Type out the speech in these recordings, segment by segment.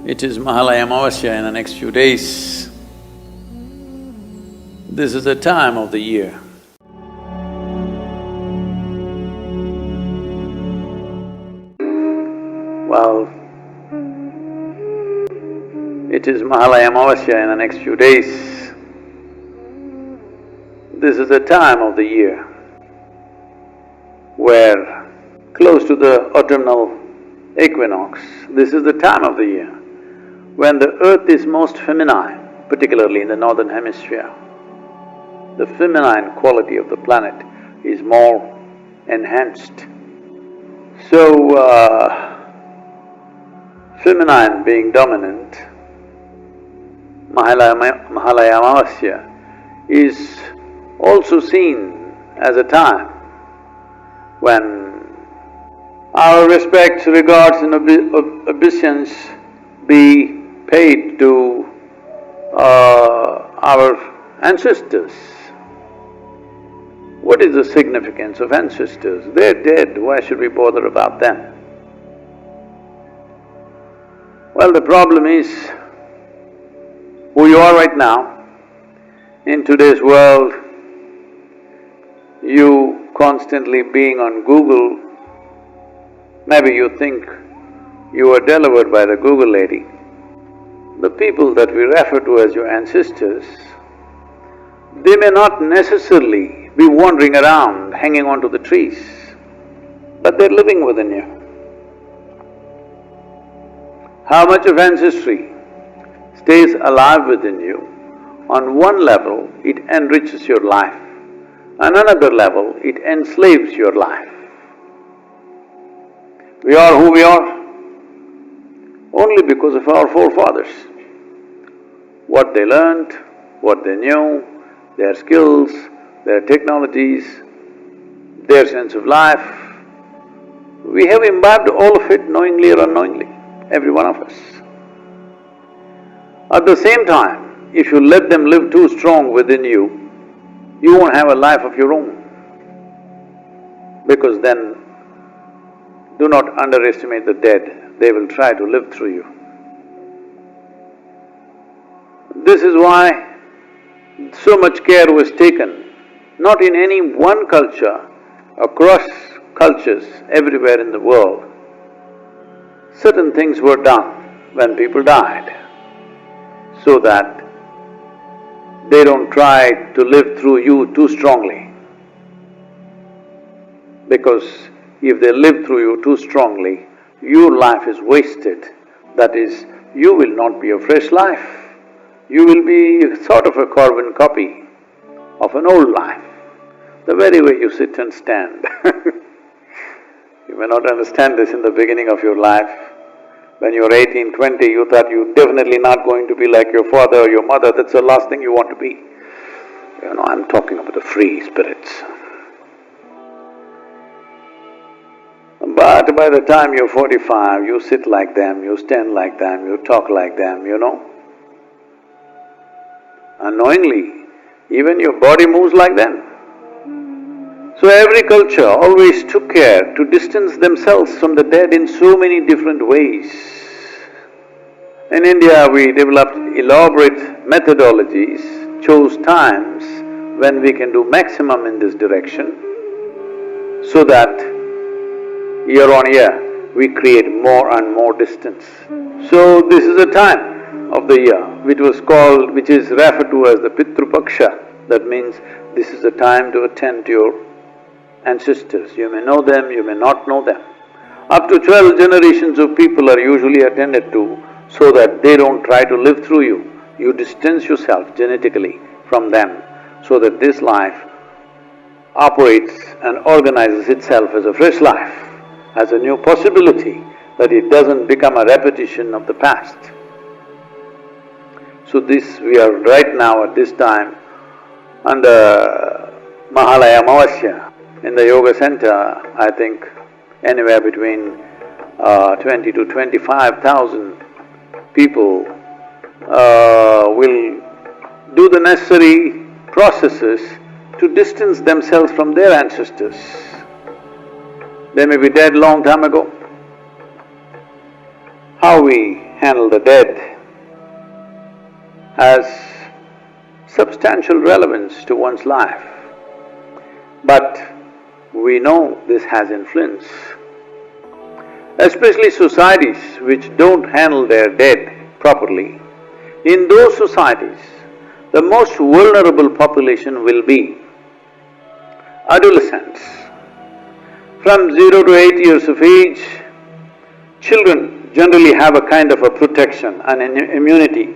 It is Mahalaya in the next few days. This is the time of the year. Well, it is Mahalaya in the next few days. This is the time of the year where, close to the autumnal equinox, this is the time of the year when the earth is most feminine, particularly in the northern hemisphere. The feminine quality of the planet is more enhanced. So, feminine being dominant, Mahalaya is also seen as a time when our respects, regards and obeisance be paid to our ancestors. What is the significance of ancestors? They're dead, why should we bother about them? Well, the problem is, who you are right now, in today's world, you constantly being on Google, maybe you think you were delivered by the Google lady. The people that we refer to as your ancestors, they may not necessarily be wandering around, hanging onto the trees, but they're living within you. How much of ancestry stays alive within you? On one level, it enriches your life. On another level, it enslaves your life. We are who we are only because of our forefathers. What they learned, what they knew, their skills, their technologies, their sense of life, we have imbibed all of it knowingly or unknowingly, every one of us. At the same time, if you let them live too strong within you, you won't have a life of your own. Because then, do not underestimate the dead, they will try to live through you. This is why so much care was taken, not in any one culture, across cultures everywhere in the world. Certain things were done when people died, so that they don't try to live through you too strongly. Because if they live through you too strongly, your life is wasted. That is, you will not be a fresh life. You will be sort of a carbon copy of an old life, the very way you sit and stand. You may not understand this in the beginning of your life. When you were 18, 20, you thought you're definitely not going to be like your father or your mother, that's the last thing you want to be. You know, I'm talking about the free spirits. But by the time you're 45, you sit like them, you stand like them, you talk like them, you know. Unknowingly, even your body moves like them. So every culture always took care to distance themselves from the dead in so many different ways. In India, we developed elaborate methodologies, chose times when we can do maximum in this direction, so that year on year, we create more and more distance. So this is a time of the year which is referred to as the Pitru Paksha. That means this is the time to attend to your ancestors. You may know them, you may not know them. Up to 12 generations of people are usually attended to, so that they don't try to live through you. You distance yourself genetically from them, so that this life operates and organizes itself as a fresh life, as a new possibility, that it doesn't become a repetition of the past. So this, we are right now at this time under Mahalaya in the yoga center. I think anywhere between 20 to 25,000 people will do the necessary processes to distance themselves from their ancestors. They may be dead long time ago. How we handle the dead has substantial relevance to one's life. But we know this has influence. Especially societies which don't handle their dead properly. In those societies, the most vulnerable population will be adolescents. From 0 to 8 years of age, children generally have a kind of a protection and an immunity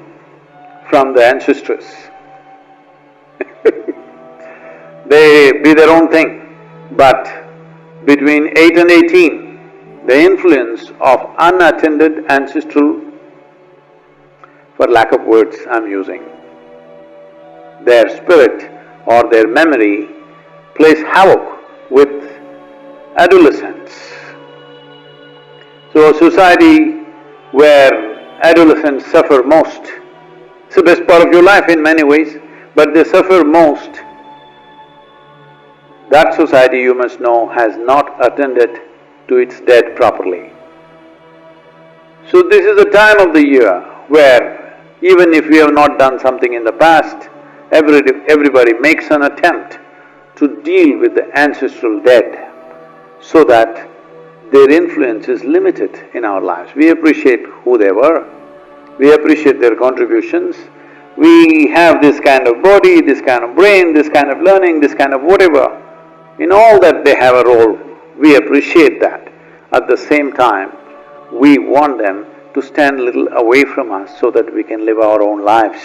from the ancestors. They be their own thing, but between 8 and 18, the influence of unattended ancestral, for lack of words I'm using, their spirit or their memory plays havoc with adolescents. So a society where adolescents suffer most, it's the best part of your life in many ways, but they suffer most. That society, you must know, has not attended to its dead properly. So this is the time of the year where even if we have not done something in the past, everybody makes an attempt to deal with the ancestral dead so that their influence is limited in our lives. We appreciate who they were, we appreciate their contributions, we have this kind of body, this kind of brain, this kind of learning, this kind of whatever. In all that they have a role, we appreciate that. At the same time, we want them to stand a little away from us so that we can live our own lives.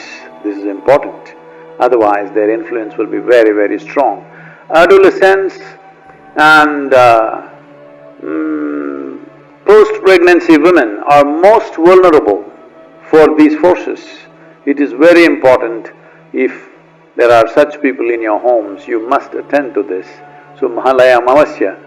This is important. Otherwise, their influence will be very, very strong. Adolescents and post-pregnancy women are most vulnerable for these forces. It is very important. If there are such people in your homes, you must attend to this. So Mahalaya Amavasya